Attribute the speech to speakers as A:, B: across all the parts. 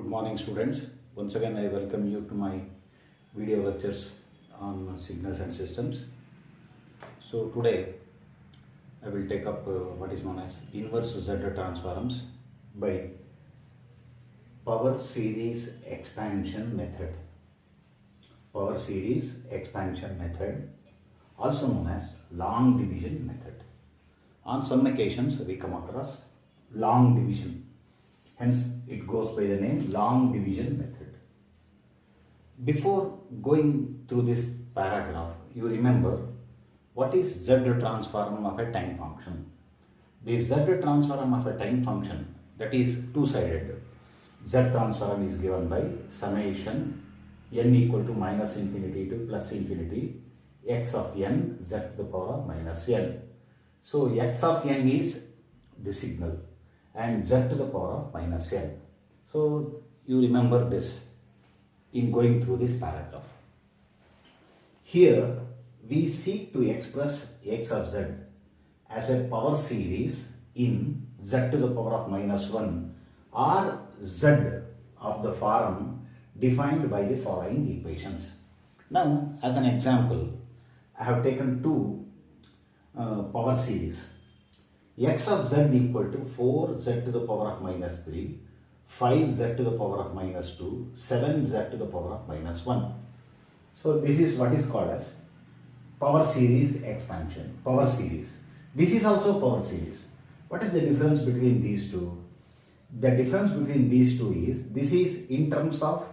A: morning, students. Once again I welcome you to my video lectures on signals and systems. So today I will take up what is known as inverse Z transforms by power series expansion method. Power series expansion method, also known as long division method. On some occasions we come across long division. Hence, it goes by the name long division method. Before going through this paragraph, you remember what is Z transform of a time function. The Z transform of a time function, that is two-sided. Z transform is given by summation n equal to minus infinity to plus infinity x of n z to the power of minus n. So, x of n is the signal and z to the power of minus n. So, you remember this in going through this paragraph. Here, we seek to express x of z as a power series in z to the power of minus 1 or z of the form defined by the following equations. Now, as an example, I have taken two power series. X of z equal to 4z to the power of minus 3, 5z to the power of minus 2, 7z to the power of minus 1. So this is what is called as power series expansion, power series. This is also power series. What is the difference between these two? The difference between these two is, this is in terms of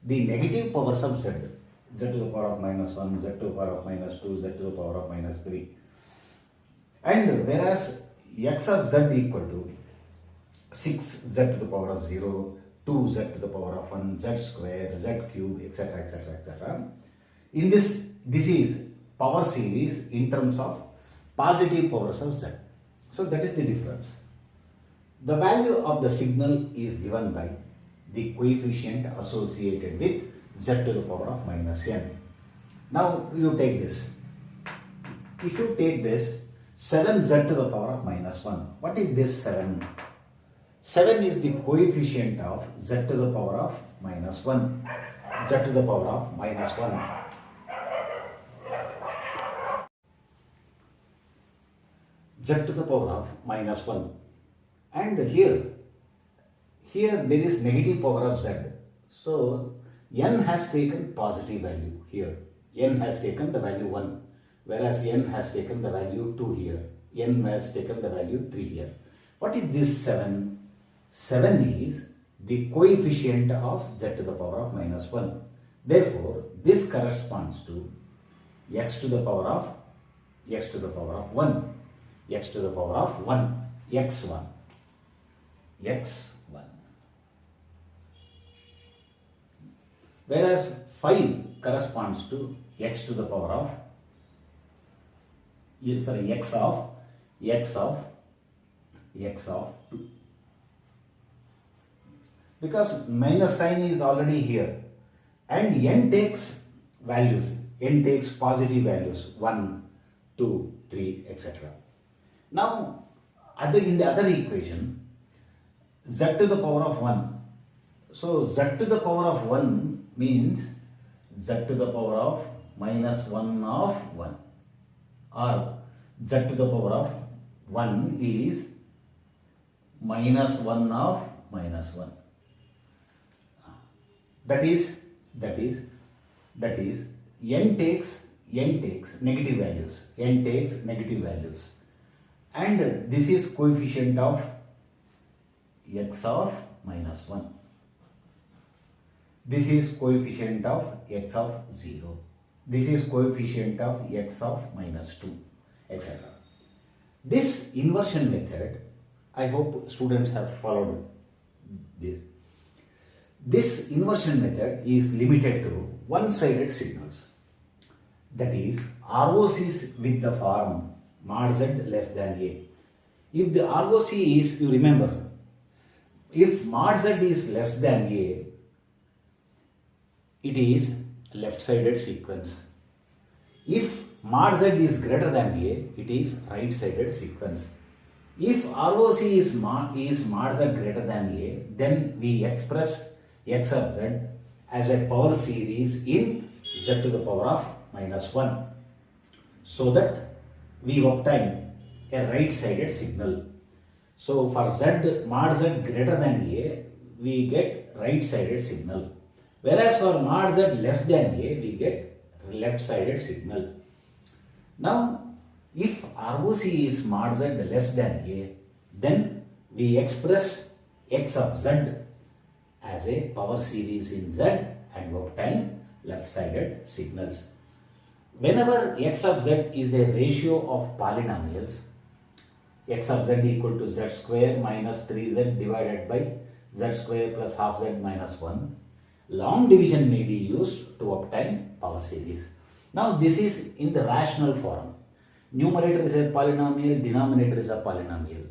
A: the negative powers of z, z to the power of minus 1, z to the power of minus 2, z to the power of minus 3. And whereas x of z equal to 6z to the power of 0, 2z to the power of 1, z square, z cube, etc., etc., etc. In this is power series in terms of positive powers of z. So that is the difference. The value of the signal is given by the coefficient associated with z to the power of minus n. Now you take this. If you take this 7z to the power of minus 1. What is this 7? 7 is the coefficient of z to the power of minus 1. Z to the power of minus 1. Z to the power of minus 1. And here there is negative power of z. So, n has taken positive value here. N has taken the value 1. Whereas n has taken the value 2 here, n has taken the value 3 here. What is this 7? 7 is the coefficient of z to the power of minus 1. Therefore, this corresponds to x to the power of 1, x to the power of 1, x1, x1. Whereas 5 corresponds to x to the power of x of 2, because minus sign is already here and n takes values, n takes positive values 1, 2, 3, etc. Now in the other equation, z to the power of 1, so z to the power of 1 means z to the power of minus 1 of 1, or z to the power of 1 is minus 1 of minus 1. That is n takes negative values, and this is coefficient of x of minus 1. This is coefficient of x of 0. This is coefficient of x of minus 2, etc. This inversion method, I hope students have followed this. This inversion method is limited to one-sided signals. That is, ROCs with the form mod z less than a. If the ROC is, you remember, if mod z is less than a, it is left-sided sequence. If mod z is greater than a, it is right-sided sequence. If ROC is mod z greater than a, then we express x of z as a power series in z to the power of minus 1, so that we obtain a right-sided signal. So for z mod z greater than a, we get right-sided signal. Whereas for mod z less than a, we get left-sided signal. Now, if ROC is mod z less than a, then we express x of z as a power series in z and obtain left-sided signals. Whenever x of z is a ratio of polynomials, x of z equal to z square minus 3z divided by z square plus half z minus 1, long division may be used to obtain power series. Now this is in the rational form. Numerator is a polynomial, denominator is a polynomial.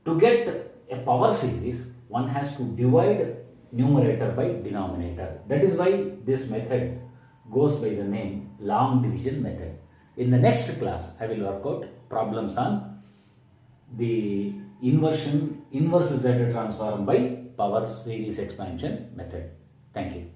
A: To get a power series, one has to divide numerator by denominator. That is why this method goes by the name long division method. In the next class, I will work out problems on the inverse Z transform by power series expansion method. Thank you.